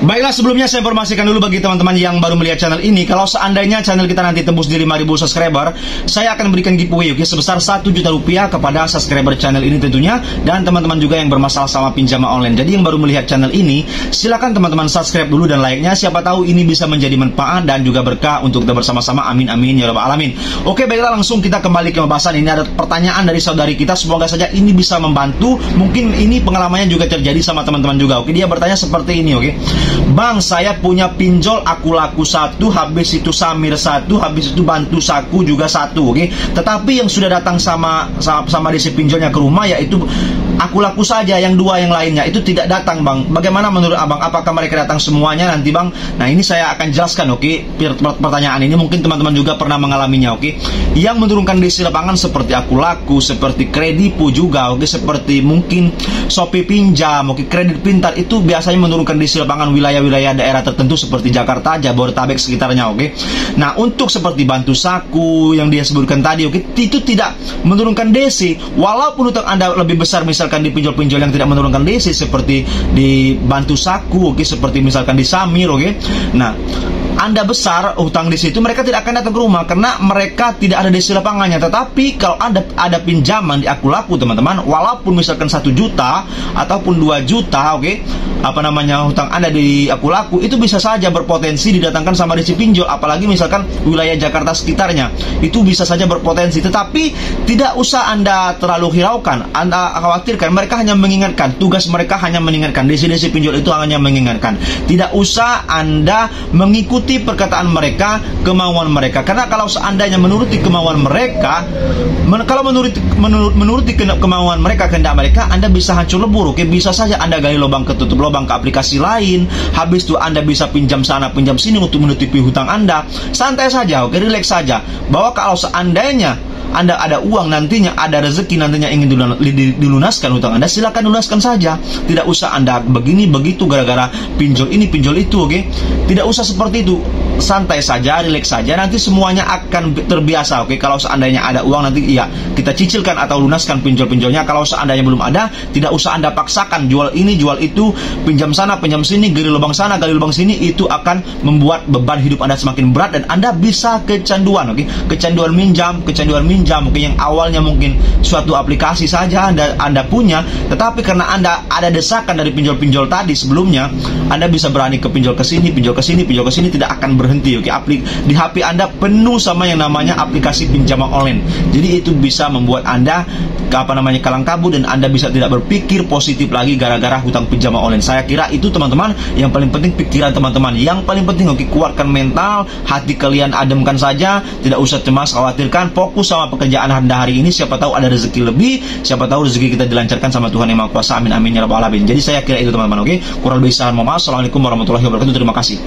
Baiklah, sebelumnya saya informasikan dulu bagi teman-teman yang baru melihat channel ini, kalau seandainya channel kita nanti tembus di 5.000 subscriber, saya akan berikan giveaway sebesar 1 juta rupiah kepada subscriber channel ini tentunya, dan teman-teman juga yang bermasalah sama pinjaman online. Jadi yang baru melihat channel ini, silakan teman-teman subscribe dulu dan like-nya, siapa tahu ini bisa menjadi manfaat dan juga berkah untuk kita bersama-sama. Amin amin ya rabbal alamin. Oke, baiklah, langsung kita kembali ke pembahasan. Ini ada pertanyaan dari saudari kita, semoga saja ini bisa membantu. Mungkin ini pengalamannya juga terjadi sama teman-teman juga. Oke, dia bertanya seperti ini. Oke, Bang, saya punya pinjol aku laku 1, habis itu Samir 1, habis itu bantu saku juga 1. Oke, tetapi yang sudah datang sama si pinjolnya ke rumah yaitu aku laku saja, yang 2 yang lainnya itu tidak datang, Bang. Bagaimana menurut Abang? Apakah mereka datang semuanya nanti, Bang? Nah, ini saya akan jelaskan. Oke, pertanyaan ini mungkin teman-teman juga pernah mengalaminya. Oke, yang menurunkan di lapangan seperti aku laku, seperti Kredipo juga. Oke, seperti mungkin Shopee Pinjam, oke, Kredit Pintar, itu biasanya menurunkan di lapangan wilayah-wilayah daerah tertentu seperti Jakarta, Jabodetabek sekitarnya. Oke, nah untuk seperti bantu saku yang dia sebutkan tadi, oke, itu tidak menurunkan DC. Walaupun utang Anda lebih besar, misalkan di pinjol-pinjol yang tidak menurunkan DC seperti di bantu saku, oke, seperti misalkan di Samir, oke. Nah, Anda besar utang di situ, mereka tidak akan datang ke rumah karena mereka tidak ada DC lapangannya. Tetapi kalau ada pinjaman di aku laku, teman-teman, walaupun misalkan 1 juta ataupun 2 juta, oke, hutang Anda di aku laku, itu bisa saja berpotensi didatangkan sama DC pinjol. Apalagi misalkan wilayah Jakarta sekitarnya, itu bisa saja berpotensi. Tetapi tidak usah Anda terlalu hiraukan, Anda khawatirkan. Mereka hanya mengingatkan, tugas mereka hanya mengingatkan. DC pinjol itu hanya mengingatkan. Tidak usah Anda mengikuti perkataan mereka, kemauan mereka. Karena kalau seandainya menuruti kemauan mereka, kalau menuruti kemauan mereka, kehendak mereka, Anda bisa hancur lebur. Oke, bisa saja Anda gali lubang ketutup lubang ke aplikasi lain. Habis itu Anda bisa pinjam sana pinjam sini untuk menutupi hutang Anda. Santai saja, oke, relax saja. Bahwa kalau seandainya Anda ada uang nantinya, ada rezeki nantinya ingin dilunaskan hutang Anda, silakan lunaskan saja. Tidak usah Anda begini begitu gara-gara pinjol ini pinjol itu, oke. Tidak usah seperti itu. Santai saja, relax saja, nanti semuanya akan terbiasa. Oke, kalau seandainya ada uang nanti ya kita cicilkan atau lunaskan pinjol-pinjolnya. Kalau seandainya belum ada, tidak usah Anda paksakan jual ini jual itu, pinjam sana pinjam sini, gali lubang sana gali lubang sini. Itu akan membuat beban hidup Anda semakin berat dan Anda bisa kecanduan. Oke, kecanduan minjam, mungkin yang awalnya mungkin suatu aplikasi saja Anda punya, tetapi karena Anda ada desakan dari pinjol-pinjol tadi sebelumnya, Anda bisa berani ke pinjol ke sini, tidak akan berhenti. Oke, di HP Anda penuh sama yang namanya aplikasi pinjaman online. Jadi itu bisa membuat Anda kalang kabut dan Anda bisa tidak berpikir positif lagi gara-gara hutang pinjaman online. Saya kira itu, teman-teman, yang paling penting pikiran teman-teman. Yang paling penting, oke, kuatkan mental, hati kalian ademkan saja, tidak usah cemas, khawatirkan, fokus sama pekerjaan Anda hari ini. Siapa tahu ada rezeki lebih, siapa tahu rezeki kita dilancarkan sama Tuhan yang Maha Kuasa. Amin amin ya rabbal alamin. Jadi saya kira itu, teman-teman. Oke, kurang lebih mohon maaf. Assalamualaikum warahmatullahi wabarakatuh. Terima kasih.